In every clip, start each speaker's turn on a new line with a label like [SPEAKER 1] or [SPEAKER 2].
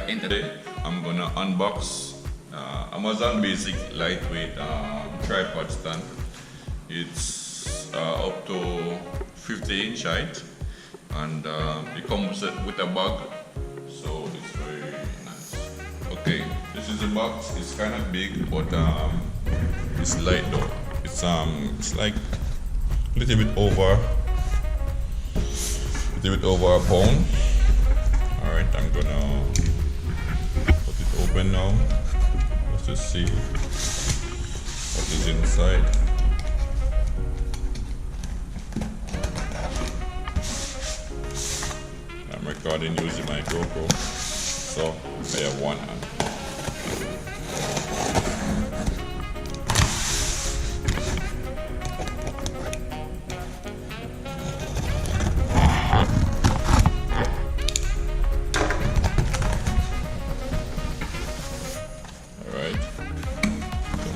[SPEAKER 1] right into today. I'm gonna unbox Amazon Basic lightweight tripod stand. It's up to 50-inch height, and it comes with a bag, so it's very nice. Okay, this is the box. It's kind of big, but it's light though. It's like a little bit over a pound. Alright, I'm gonna put it open now just to see what is inside. I'm recording using my GoPro, so I have one hand.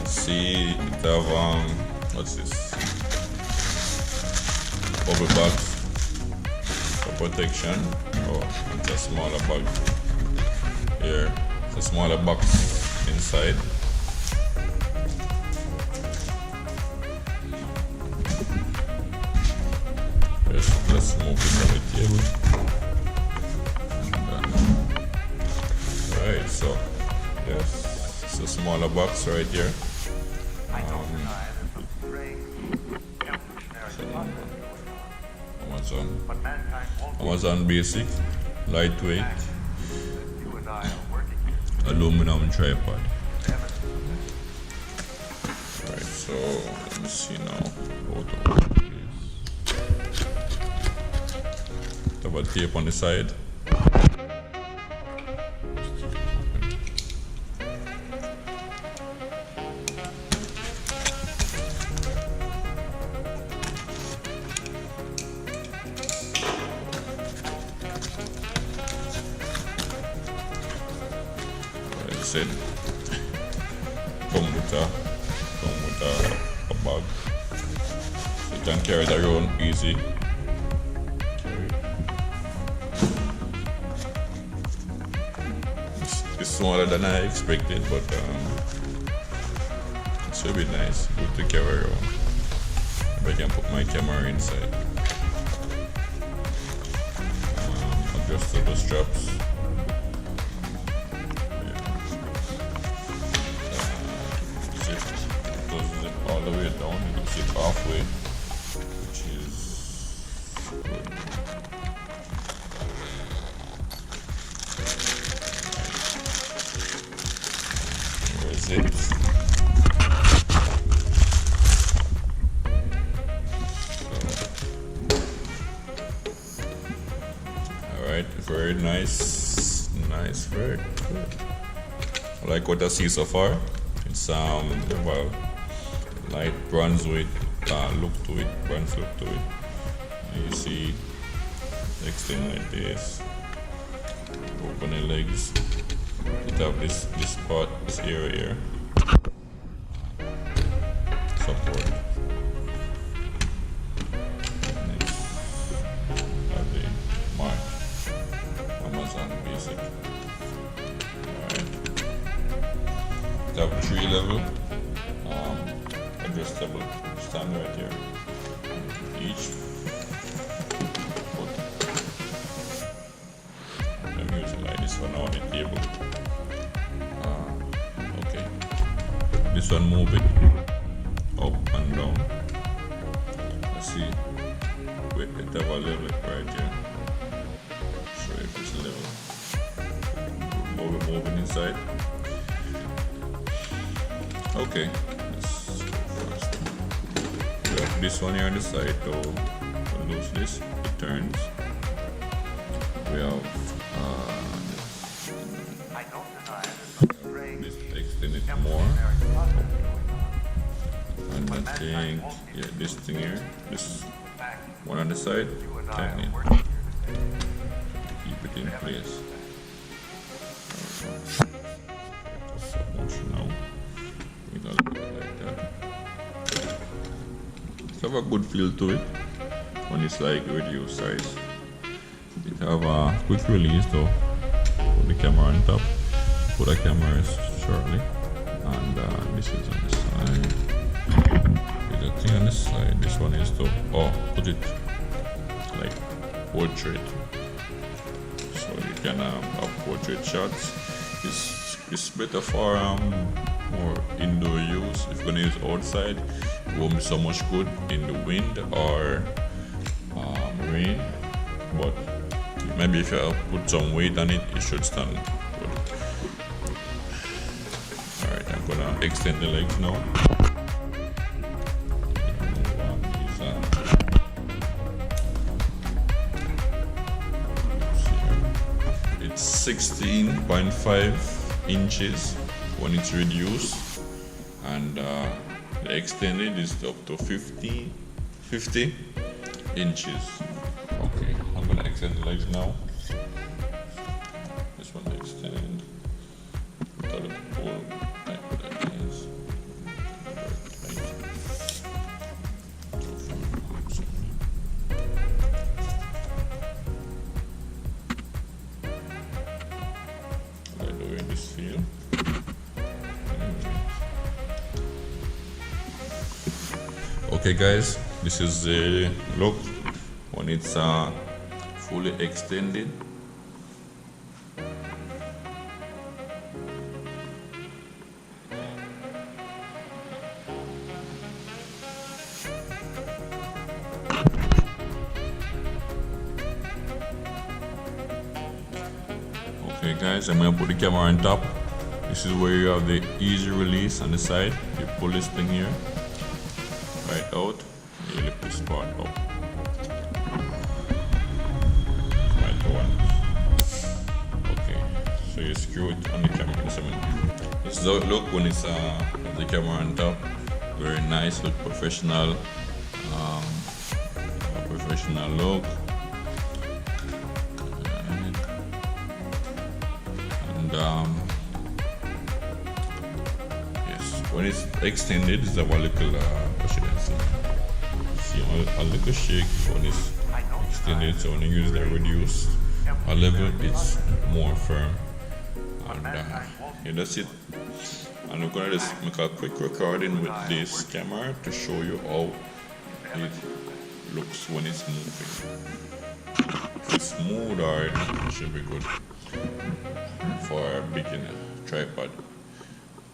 [SPEAKER 1] See, it have what's this? Bubble bags for protection. Oh, it's a smaller bag. Here, it's a smaller box inside. Let's move it on the table. Alright, so yes, it's a smaller box right here. Amazon Basic lightweight aluminum tripod. Right, so let me see now how to open this. Have a tape on the side. Said come with a bag, so you can carry it around easy. It's smaller than I expected, but it should be nice, good to carry around. If I can put my camera inside. Adjustable straps. All the way down, you can see it halfway, which is good. Where is it? Alright, very nice, very good. I like what I see so far. It's well, light bronze look to it, bronze look to it. And you see next thing like this. Open the legs. It have this part, this area here. Support. Next, have the mark. Amazon Basic. Alright. It have 3 level. Adjustable stand right here. Each foot. I'm using like this one on the table. Okay. This one move it up and down. Let's see. Wait, it have a level right here. Show if it's level. Moving inside. Okay. This one here on the side to lose this, it turns. We have this extend it more, and I think this thing here, this one on the side, tighten it, keep it in place. Just so much now. We don't do it like that. It have a good feel to it when it's like reduced size. It have a quick release though. put the camera on top, put the camera shortly, and this is on the side. There's a thing on the side. This one is to put it like portrait, so you can have portrait shots. It's better for more indoor use. If you're gonna use outside, it won't be so much good in the wind or rain, but maybe if you put some weight on it, it should stand good. Alright, I'm gonna extend the legs now. It's 16.5 inches when it's reduced, and the extended is up to 50 inches. Okay, I'm gonna extend the legs now. This one extend without a pull, like that is. Like the way this feel. Okay guys, this is the look when it's fully extended. Okay guys, I'm gonna put the camera on top. This is where you have the easy release on the side. You pull this thing here right out, you lift this part up. Right one. Okay, so you screw it on the camera. This is how it look when it's the camera on top. Very nice, look professional. A professional look. And yes, when it's extended, it's a little a little shake when it's extended, so when you use the reduced a level, it's more firm. And yeah, that's it. And we're gonna just make a quick recording with this camera to show you how it looks when it's moving. If it's smooth, or it should be good for a beginner tripod.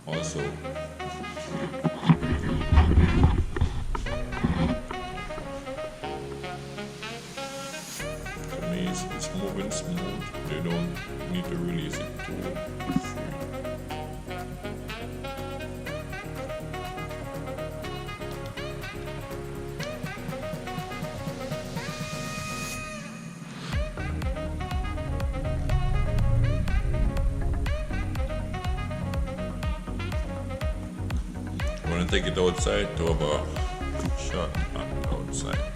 [SPEAKER 1] Also, it's moving smooth. They don't need to release it too free. I'm gonna take it outside to have a shot outside.